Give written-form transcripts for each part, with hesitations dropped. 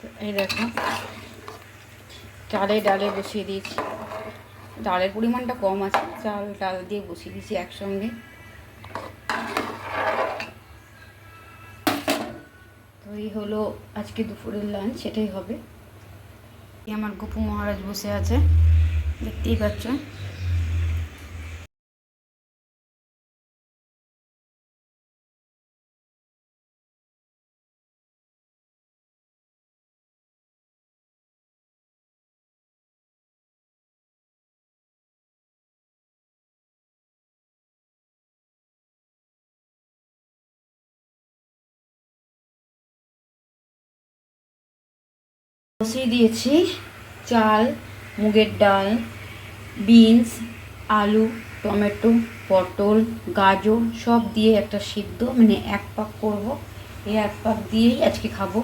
তো এই দেখো চালে ডালে বসিয়ে দিয়েছি। ডালের পরিমাণটা কম আছে, চাল ডাল দিয়ে বসিয়ে দিয়েছি একসঙ্গে। তো এই হলো আজকে দুপুরের লাঞ্চ, সেটাই হবে। আমার গপু মহারাজ বসে আছে, দেখতেই পাচ্ছ। বসিয়ে দিয়েছি চাল, মুগের ডাল, বিনস, আলু, টমেটো, পটল, গাজর সব দিয়ে একটা সিদ্ধ, মানে এক পাক করব। এই এক পাক দিয়েই আজকে খাবো,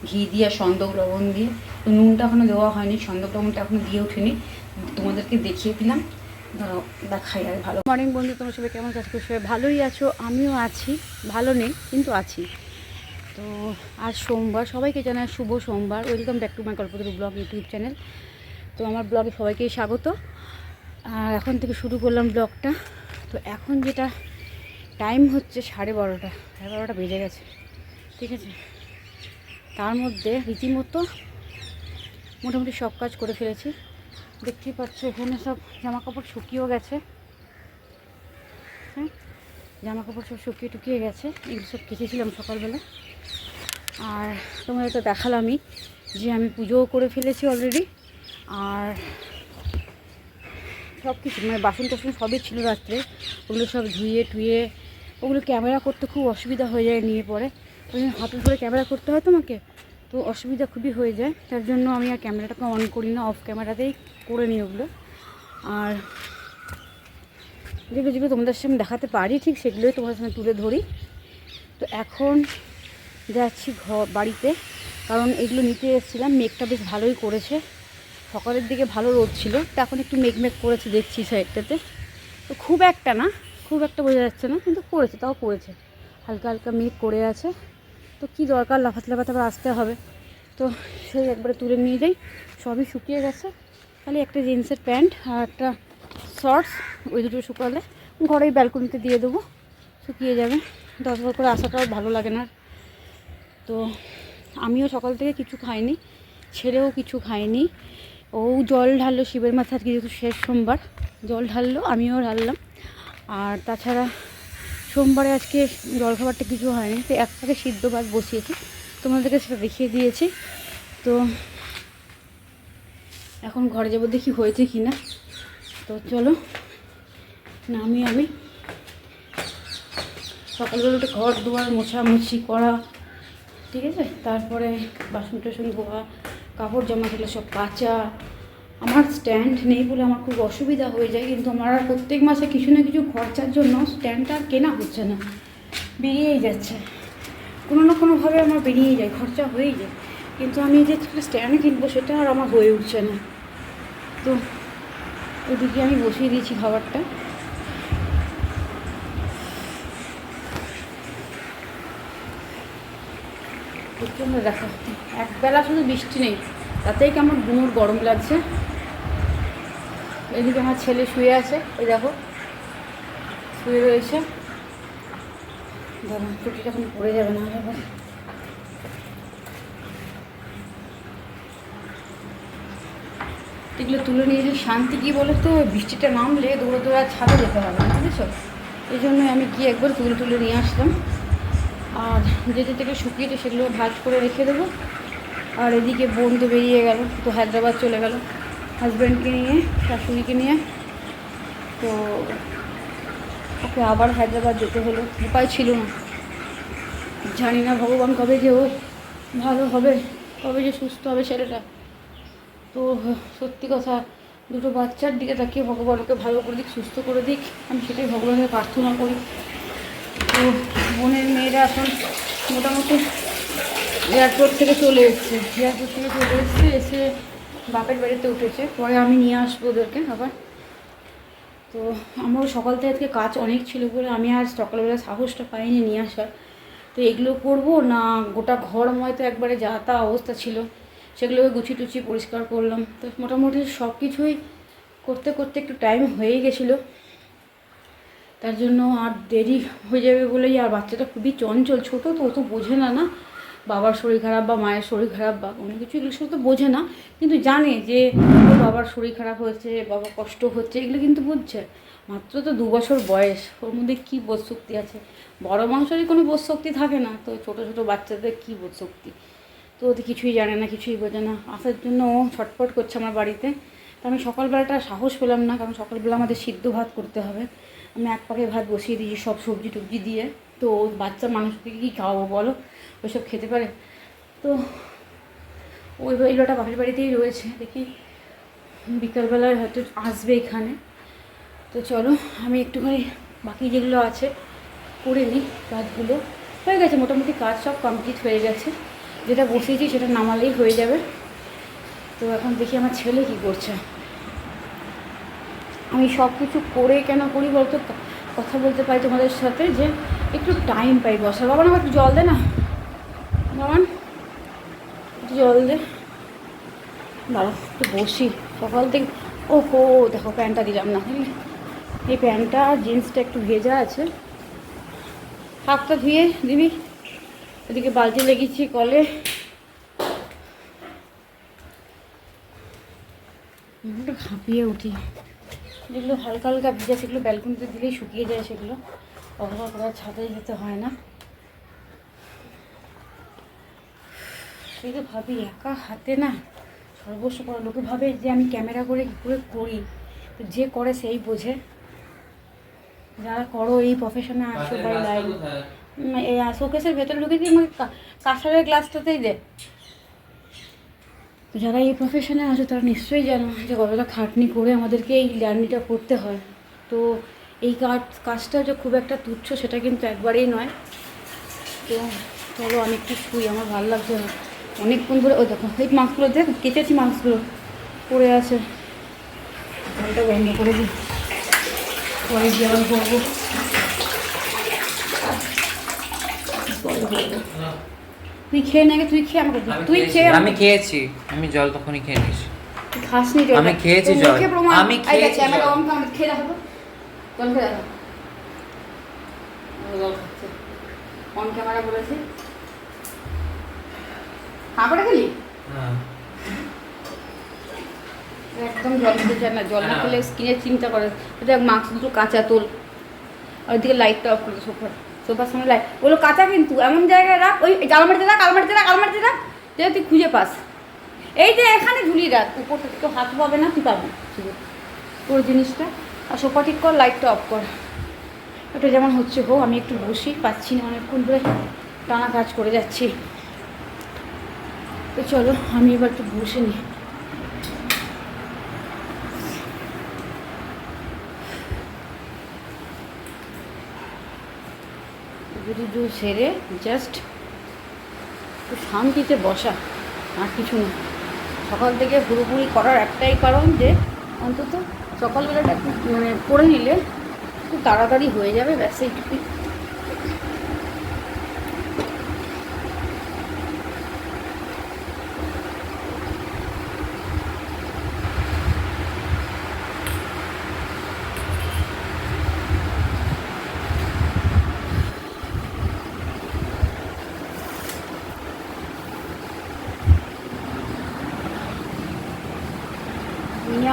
ঘি দিয়ে সন্দক লবণ দিয়ে। তো নুনটা এখনও দেওয়া হয়নি, সন্দক লবণটা এখনও দিয়ে ওঠেনি, তোমাদেরকে দেখিয়ে দিলাম। ধরো দেখাই আর ভালো। মর্নিং বন্ধু, তোমার সবাই কেমন আছো? সবাই ভালোই আছো, আমিও আছি, ভালো নেই কিন্তু আছি। তো আজ সোমবার, সবাইকে জানাই শুভ সোমবার। Welcome back to my Kalpataru blog YouTube channel. তো আমার ব্লগে সবাইকেই স্বাগত। আর এখন থেকে শুরু করলাম ব্লগটা। তো এখন যেটা টাইম হচ্ছে 12:30, 12:30 বেজে গেছে, ঠিক আছে। তার মধ্যে রীতিমতো মোটামুটি সব কাজ করে ফেলেছি। দেখতেই পাচ্ছ এখানে সব জামা কাপড় শুকিয়েও গেছে। হ্যাঁ, জামা কাপড় সব শুকিয়ে গেছে, এগুলো সব কেচেছিলাম সকালবেলা। আর তোমাদের তো দেখালামই যে আমি পুজোও করে ফেলেছি অলরেডি। আর সব কিছু মানে বাসন টাসন সবই ছিল রাত্রে, ওগুলো সব ধুয়ে টুয়ে। ওগুলো ক্যামেরা করতে খুব অসুবিধা হয়ে যায়, নিয়ে পরে ওই হাতে ধরে ক্যামেরা করতে হয় তোমাকে, তো অসুবিধা খুবই হয়ে যায়। তার জন্য আমি আর ক্যামেরাটাকে অন করি না, অফ ক্যামেরাতেই করে নিই ওগুলো। আর যেগুলো যেগুলো তোমাদের সামনে দেখাতে পারি ঠিক সেগুলোই তোমাদের সামনে তুলে ধরি। তো এখন যাচ্ছি বাড়িতে, কারণ এগুলো নিতে এসেছিলাম। মেঘটা বেশ ভালোই করেছে, সকালের দিকে ভালো রোদ ছিল, তো এখন একটু মেঘ করেছে দেখছি সাইডটাতে। তো খুব একটা না, খুব একটা বোঝা যাচ্ছে না, কিন্তু করেছে, তাও করেছে, হালকা হালকা মেঘ করে আছে। তো কি দরকার লাফাতে লাফাতে আবার আসতে হবে, তো সেই একবারে তুলে নিয়ে যাই। সবই শুকিয়ে গেছে, খালি একটা জিন্সের প্যান্ট আর একটা শর্টস, ওই দুটো শুকালে ঘরেই ব্যালকনিতে দিয়ে দেবো, শুকিয়ে যাবে। 10 বার করে আসাটাও ভালো লাগে না। তো আমিও সকাল থেকে কিছু খাইনি, ছেলেও কিছু খাইনি। ও জল ঢাললো শিবের মাথায়, আজকে যেহেতু শেষ সোমবার, জল ঢাললো, আমিও ঢাললাম। আর তাছাড়া সোমবারে আজকে জলখাবারটা কিছু হয়নি, তো এক পাকে সিদ্ধ ভাত বসিয়েছি, তোমাদেরকে সেটা দেখিয়ে দিয়েছি। তো এখন ঘরে যাবো, দেখি হয়েছে কি না। তো চলো নামি। আমি সকালবেলা একটু ঘর দুয়ার মোছামুছি করা, ঠিক আছে, তারপরে বাসন টাসন ধোয়া, কাপড় জামা থাকলে সব কাচা। আমার স্ট্যান্ড নেই বলে আমার খুব অসুবিধা হয়ে যায়, কিন্তু আমার আর প্রত্যেক মাসে কিছু না কিছু খরচার জন্য স্ট্যান্ডটা আর কেনা হচ্ছে না, বেরিয়েই যাচ্ছে, কোনো না কোনোভাবে আমার বেরিয়েই যায়, খরচা হয়েই যায়। কিন্তু আমি যে স্ট্যান্ড কিনবো সেটা আর আমার হয়ে উঠছে না। তো ওদিকে আমি বসিয়ে দিয়েছি খাবারটা। প্রচণ্ড দেখো, একবেলা শুধু বৃষ্টি নেই, তাতেই কেমন গুমোট গরম লাগছে। এদিকে আমার ছেলে শুয়ে আছে, এই দেখো শুয়ে রয়েছে। দাদা টুটি যখন পড়ে যাবে না এবার। এগুলো তুলে নিয়ে যে শান্তি কী বলো তো, বৃষ্টিটা নামলে দৌড়ে দৌড়ে ছাদে যেতে হবে না, বুঝেছো। এই জন্য আমি গিয়ে একবার তুলে নিয়ে আসলাম। আর যেটা থেকে শুকিয়েছে সেগুলো ভাজ করে রেখে দেবো। আর এদিকে বোন তো বেরিয়ে গেল, তো হায়দ্রাবাদ চলে গেল হাজব্যান্ডকে নিয়ে, শাশুড়িকে নিয়ে। তো ওকে আবার হায়দ্রাবাদ যেতে হলো, উপায় ছিল না। জানি না ভগবান কবে যে ও ভালো হবে, কবে যে সুস্থ হবে ছেলেটা। তো সত্যি কথা, দুটো বাচ্চার দিকে তাকিয়ে ভগবান ওকে ভালো করে দিক, সুস্থ করে দিক, আমি সেটাই ভগবানের প্রার্থনা করি। তো বোনের মেয়েরা এখন মোটামুটি এয়ারপোর্ট থেকে চলে এসছে, এসে বাপের বাড়িতে উঠেছে, পরে আমি নিয়ে আসবো ওদেরকে আবার। তো আমারও সকাল থেকে আজকে কাজ অনেক ছিল বলে আমি আর সকালবেলা সাহসটা পাইনি নিয়ে আসার। তো এগুলো করবো না গোটা ঘরময় তো একবারে যা তা অবস্থা ছিল, সেগুলোকে গুছিয়ে টুচিয়ে পরিষ্কার করলাম। তো মোটামুটি সব কিছুই করতে করতে একটু টাইম হয়ে গেছিলো, তার জন্য আর দেরি হয়ে যাবে বলেই। আর বাচ্চাটা খুবই চঞ্চল, ছোটো তো, ও তো বোঝে না না বাবার শরীর খারাপ বা মায়ের শরীর খারাপ বা কোনো কিছু, এগুলো সব তো বোঝে না, কিন্তু জানে যে ওর বাবার শরীর খারাপ হয়েছে, বাবা কষ্ট হচ্ছে, এগুলো কিন্তু বুঝছে। মাত্র তো 2 বছর বয়স, ওর মধ্যে কী বোধ শক্তি আছে? বড় মানুষেরই কোনো বোধ শক্তি থাকে না, তো ছোটো ছোটো বাচ্চাদের কী বোধ শক্তি? তো ওদের কিছুই জানে না, কিছুই বোঝে না। আসার জন্য ও ছটফট করছে আমার বাড়িতে। তো আমি সকালবেলাটা সাহস পেলাম না, কারণ সকালবেলা আমাদের সিদ্ধ ভাত করতে হবে। আমি এক পাকে ভাত বসিয়ে দিয়েছি সব সবজি টবজি দিয়ে। তো বাচ্চা মানুষকে কী খাওয়াবো বলো, ওইসব খেতে পারে? তো ওই এলোটা বাপের বাড়িতেই রয়েছে, দেখি বিকালবেলায় হয়তো আসবে এখানে। তো চলো আমি একটুখানি বাকি যেগুলো আছে করে নিই, কাজগুলো হয়ে গেছে মোটামুটি, কাজ সব কমপ্লিট হয়ে গেছে। যেটা বসিয়েছি সেটা নামালেই হয়ে যাবে। তো এখন দেখি আমার ছেলে কী করছে। আমি সব কিছু করে কেন করি বলতো, কথা বলতে পারি তোমাদের সাথে, যে একটু টাইম পাই বসার। বাবা না একটু জল দে না, বাবান একটু জল দে, দাঁড়া একটু বসি। সকাল থেকে ও হো দেখো প্যান্টটা দিলাম না, এই প্যান্টটা জিন্সটা একটু ভেজা আছে, হাতটা ধুয়ে দিবি। এদিকে বালতি লেগেছি কলে, একটু হাঁপিয়ে উঠি। যেগুলো হালকা হালকা ভিজা সেগুলো ব্যালকনিতে দিলেই শুকিয়ে যায়, সেগুলো অভাব করে ছাদে যেতে হয় না। সেই তো ভাবি একা হাতে না সর্বস্ব করা। লোকে ভাবে যে আমি ক্যামেরা করে কী করে করি, তো যে করে সেই বোঝে। যারা করো এই প্রফেশনে আসো বা লাইন, এই শোকেসের ভেতরে ঢুকে দিয়ে আমাকে কাঁসারের গ্লাসটাতেই দে। তো যারা এই প্রফেশনে আসো তারা নিশ্চয়ই জানো যে কতটা খাটনি করে আমাদেরকে এই জার্নিটা করতে হয়। তো এই কাজটা যে খুব একটা তুচ্ছ সেটা কিন্তু একবারেই নয়। তো চলো অনেকটা শুই, আমার ভালো লাগছে না অনেকক্ষণ ধরে। ওই দেখো এই মাছগুলো দেখ, কেটেছি মাছগুলো পড়ে আছে, জলটা বন্ধ করে দিই, পরে গিয়ে আবার করবো। তুই খেয়ে নাকি, তুই খেয়ে আমাকে তুই খেয়ে। আমি খেয়েছি, আমি জল তখনই খেয়ে নিয়েছি। খাসনি জল? আমি খেয়েছি জল, আমি খেয়েছি জল। খেয়ে দেখো, জল খেয়ে দেখো, জল খাচ্ছে অন ক্যামেরা বলেছে। কাপড়ে খেলি একদম জল খেতে চায় না, জল না খেলে স্কিনের চিন্তা করে। দেখ মাস্ক দুটো কাঁচা তোল, ওইদিকে লাইটটা অফ করে, সোফার সামনে লাইট, ওগুলো কাঁচা কিন্তু এমন জায়গায় রাখ, ওই আলমারিতে রাখ, আলমারিতে রাখ, আলমারিতে রাখ, যেটা তুই খুঁজে পাস। এই যে এখানে ঝুলিয়ে রাখ, উপরটা তো হাত পাবে না, তুই পাবি শুধু তোর জিনিসটা। আর সোফা ঠিক কর, লাইটটা অফ কর। এটা যেমন হচ্ছে হোক, আমি একটু বসি, পাচ্ছি না, অনেকক্ষণ ধরে টানা কাজ করে যাচ্ছি। তো চলো আমি এবার একটু বসে নিই। যদি সেরে জাস্ট একটু শান্তিতে বসা, আর কিছু না। সকাল থেকে পুরোপুরি করার একটাই কারণ যে অন্তত সকালবেলাটা একটু মানে করে নিলে একটু তাড়াতাড়ি হয়ে যাবে, ব্যাস এইটুকুই।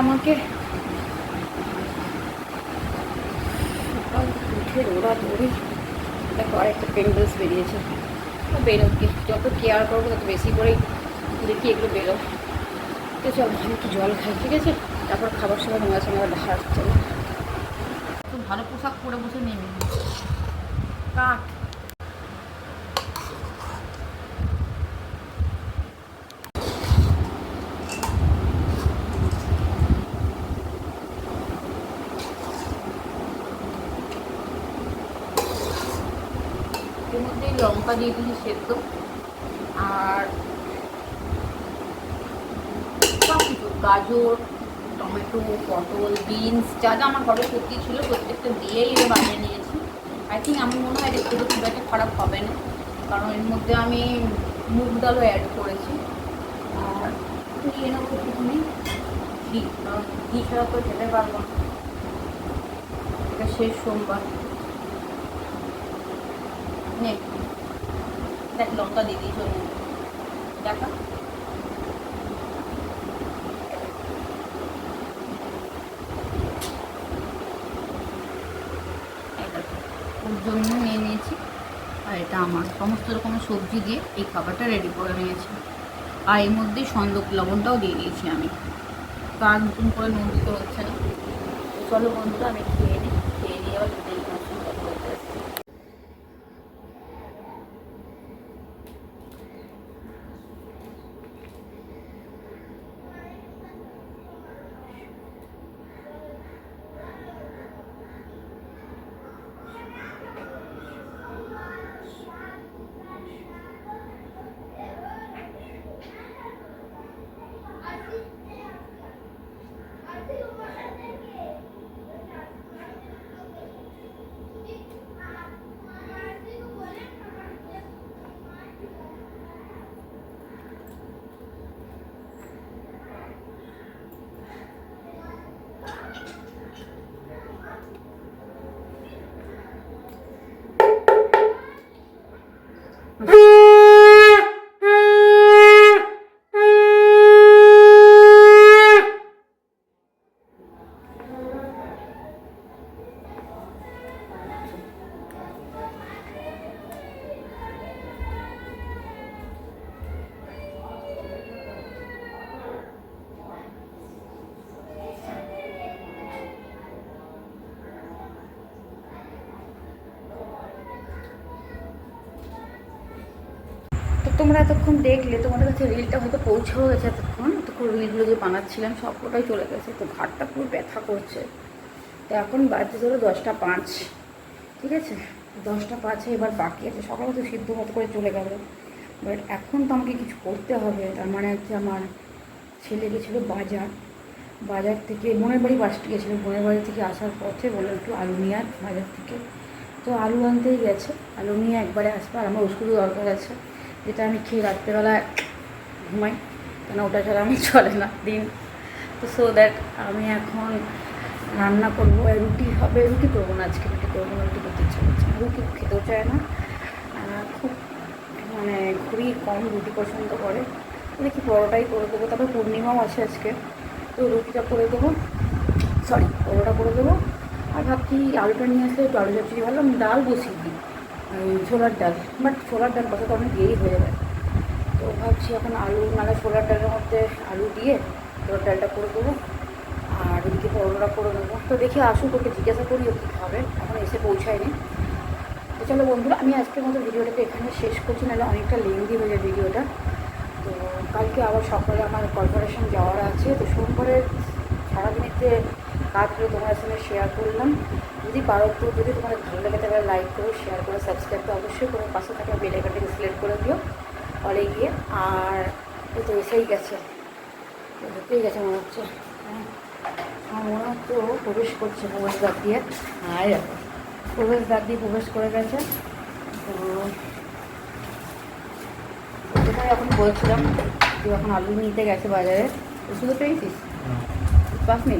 আমাকে সকাল উঠে দৌড়াদৌড়ি, দেখো আরেকটা পেন্ডেলস বেরিয়েছে, বেরোকে যত কেয়ার করবো তত বেশি করেই দেখি এগুলো বেরো। তো চল আমি একটু জল খাই, ঠিক আছে? তারপর খাবার সময় তোমার সঙ্গে দেখা আসছে না। তো ভালো পোশাক পরে বসে নেবে কাঠ। এর মধ্যে লঙ্কা দিয়ে দিয়েছি সেদ্ধ, আর সব কিছু গাজর, টমেটো, পটল, বিনস, যা যা আমার ঘরে সবজি ছিল প্রত্যেকটা দিয়েই এটা বানিয়ে নিয়েছি। আই থিঙ্ক আমার মনে হয় এটা খেতে খুব একটা খারাপ হবে না। কারণ এর মধ্যে আমি মুগ ডালও অ্যাড করেছি। আর নিয়ে নেবো একটুখানি ঘি, কারণ ঘি ছাড়া তো খেতে পারবো না, এটা শেষ সোমবার। নে দেখ লঙ্কা দিয়ে দিই, চলুন দেখা। ওর জন্য নিয়ে নিয়েছি, আর এটা আমার সমস্ত রকমের সবজি দিয়ে এই খাবারটা রেডি করে নিয়েছি। আর এর মধ্যে সন্দক লবণটাও দিয়ে দিয়েছি আমি, তার নতুন করে নুন দিতে হচ্ছে না। চলো বন্ধুরা আমি খেয়ে নিই, খেয়ে নিয়ে আবার ভিডিও কথা বলতে আসছি। তো তোমরা এতক্ষণ দেখলে, তোমাদের কাছে রিলটা হয়তো পৌঁছেও গেছে এতক্ষণ রিলগুলো যে বানাচ্ছিলাম সবটাই চলে গেছে। তো ঘাটটা পুরো ব্যথা করছে। তো এখন বাজতে ধরো 10:05, ঠিক আছে? 10:05 এবার বাকি আছে। সকালে তো সিদ্ধ মতো করে চলে গেল, বাট এখন তো আমাকে কিছু করতে হবে। তার মানে হচ্ছে আমার ছেলে গেছিলো বাজার থেকে বোনের বাড়ি বাসটি গেছিলো, বোনের বাড়ি থেকে আসার পথে বললো একটু আলু নিয়ে আর বাজার থেকে। তো আলু আনতেই গেছে, আলু নিয়ে একবারে আসবে। আর আমার ওষুধও দরকার আছে, যেটা আমি খেয়ে রাত্রেবেলা ঘুমাই, কেন ওটা ছাড়া আমার চলে না দিন। তো সো দ্যাট আমি এখন রান্না করবো, রুটি হবে। রুটি করবো না আজকে, রুটি করবো না, রুটি করতে ইচ্ছা করছে না, রুটি খেতেও চায় না। খুব মানে খুবই কম রুটি পছন্দ করে। দেখি পরোটাই করে দেবো, তারপর পূর্ণিমাও আছে আজকে, তো রুটিটা করে দেবো, সরি পরোটা করে দেবো। আর ভাবছি আলুটা নিয়ে আসলে একটু আলু চচ্চড়ি, ভাবলাম ডাল বসিয়ে দিই, ছোলার ডাল, বাট ছোলার ডাল বসাতে অনেক দেরি হয়ে যাবে। তো ভাবছি এখন আলু নাহলে ছোলার ডালের মধ্যে আলু দিয়ে ছোলার ডালটা করে দেবো, আর এদিকে পরোটা করে দেবো। তো দেখি আসুক, ওকে জিজ্ঞাসা করি ও কী খাবে, এখন এসে পৌঁছায়নি। তো চলো বন্ধুরা, আমি আজকের মতো ভিডিওটাকে এখানে শেষ করছি, নাহলে অনেকটা লেন্দি হয়ে যায় ভিডিওটা। তো কালকে আবার সকালে আমার কর্পোরেশন যাওয়ার আছে। তো সোমবারের সারাদিনেতে কাজগুলো তোমার সঙ্গে শেয়ার করলাম। যদি পারো তো, যদি তোমাদের ভালো লাগে তাহলে লাইক করো, শেয়ার করো, সাবস্ক্রাইব তো অবশ্যই করে পাশে থাকা বেল আইকনটাকে সিলেক্ট করে দিও হলে গিয়ে। আর এই তো এসেই গেছে, ঢুকেই গেছে মনে হচ্ছে। আমার মনে হচ্ছে ও প্রবেশ করছে প্রবেশদ্বার দিয়ে। আর প্রবেশদ্বার দিয়ে প্রবেশ করে গেছে। তো যেটাই এখন বলছিলাম, তুই এখন আলু নিতে গেছে বাজারে, ওষুধ পেয়েছিস? পাসনি?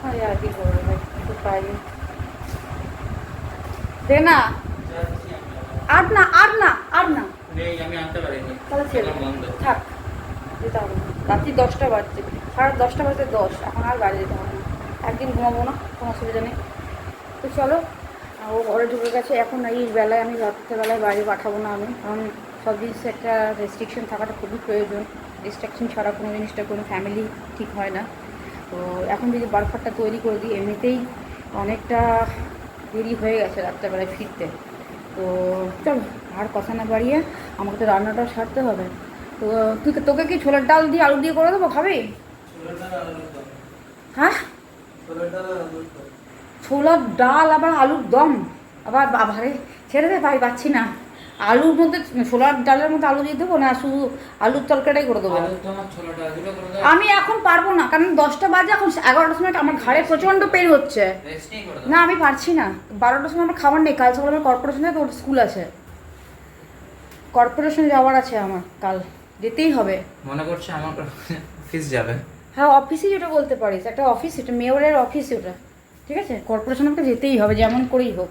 হ্যাঁ আর কি করবে ভাই, একটু পাই দে না। আর না আর না আর না, তাহলে ছেড়ে থাক, যেতে হবে না। রাত্রি 10টা বাজছে, 10:30 বাজতে 10, এখন আর বাইরে যেতে হবে না। একদিন ঘুমাবো না, কোনো অসুবিধা নেই। তো চলো, ও ঘরে ঢুকে গেছে। এখন এই বেলায় আমি রাত্রেবেলায় বাইরে পাঠাবো না আমি, কারণ সব জিনিসে একটা রেস্ট্রিকশন থাকাটা খুবই প্রয়োজন। রেস্ট্রিকশন ছাড়া কোনো জিনিসটা কোনো ফ্যামিলি ঠিক হয় না। তো এখন যদি বারফারটা তৈরি করে দিই, এমনিতেই অনেকটা দেরি হয়ে গেছে রাত্রেবেলায় ফিরতে। তো চলো আর কথা না বাড়িয়ে আমাকে তো রান্নাটাও সারতে হবে। তো তোকে কি ছোলার ডাল দিয়ে আলু দিয়ে করে দেবো, খাবি? হ্যাঁ, ছোলার ডাল আবার আলুর দম, আবার বাবারে ছেড়ে দে ভাই, পাচ্ছি না। আলুর মধ্যে ছোলার ডালের মধ্যে আলু দিয়ে দেবো, না শুধু আলুর তরকারিটাই করে দেবো? আমি এখন পারবো না, কারণ 10টা বাজে, এখন 11টার সময় আমার ঘাড়ে প্রচণ্ড পেন হচ্ছে। না আমি পারছি না, 12টার সময় আমার খাবার নেই, কাল সকালে আমার কর্পোরেশনে তো স্কুল আছে। কর্পোরেশন যাওয়ার আছে আমার কাল, যেতেই হবে। মনে করছে আমার অফিস যাবে। হ্যাঁ অফিসে যেটা বলতে পারিস, একটা অফিস, এটা মেয়রের অফিস ওটা, ঠিক আছে? কর্পোরেশন আমাকে যেতেই হবে যেমন করেই হোক,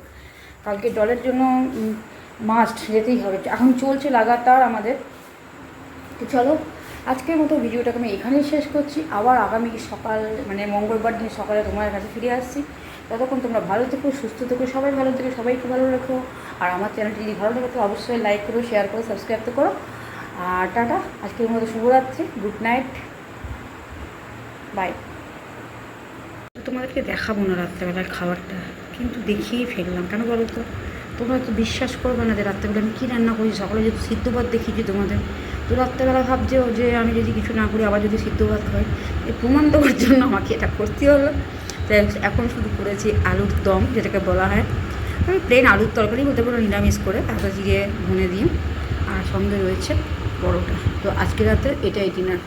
কালকে জলের জন্য মাস্ট যেতেই হবে। এখন চলছে লাগাতার আমাদের। তো চলো আজকের মতো ভিডিওটাকে আমি এখানেই শেষ করছি। আবার আগামী সকাল মানে মঙ্গলবার দিন সকালে তোমার কাছে ফিরে আসছি। ততক্ষণ তোমরা ভালো থেকো, সুস্থ থেকো, সবাই ভালো থেকো, সবাইকে ভালো রেখো। আর আমার চ্যানেলটি যদি ভালো লাগে তো অবশ্যই লাইক করো, শেয়ার করো, সাবস্ক্রাইব তো করো। আর টাটা, আজকের মতো শুভরাত্রি, গুড নাইট, বাই। তোমাদেরকে দেখাবো না রাত্রেবেলার খাবারটা, কিন্তু দেখিয়েই ফেললাম। কেন বলো তো? তোমরা তো বিশ্বাস করবে না যে রাত্রেবেলা আমি কী রান্না করি। সকালে যদি সিদ্ধ ভাত দেখিয়েছি তোমাদের, তো রাত্রেবেলা ভাবছেও যে আমি যদি কিছু না করি আবার যদি সিদ্ধ ভাত হয়। এই প্রমাণ দেওয়ার জন্য আমাকে এটা করতে হলো। তাই এখন শুধু করেছি আলুর দম, যেটাকে বলা হয় আমি প্লেন আলুর তরকারি বলতে পারো, নিরামিষ করে আদা জিরে ভুনে দিয়ে, আর সঙ্গে রয়েছে পরোটা। তো আজকে রাতে এটাই ডিনার।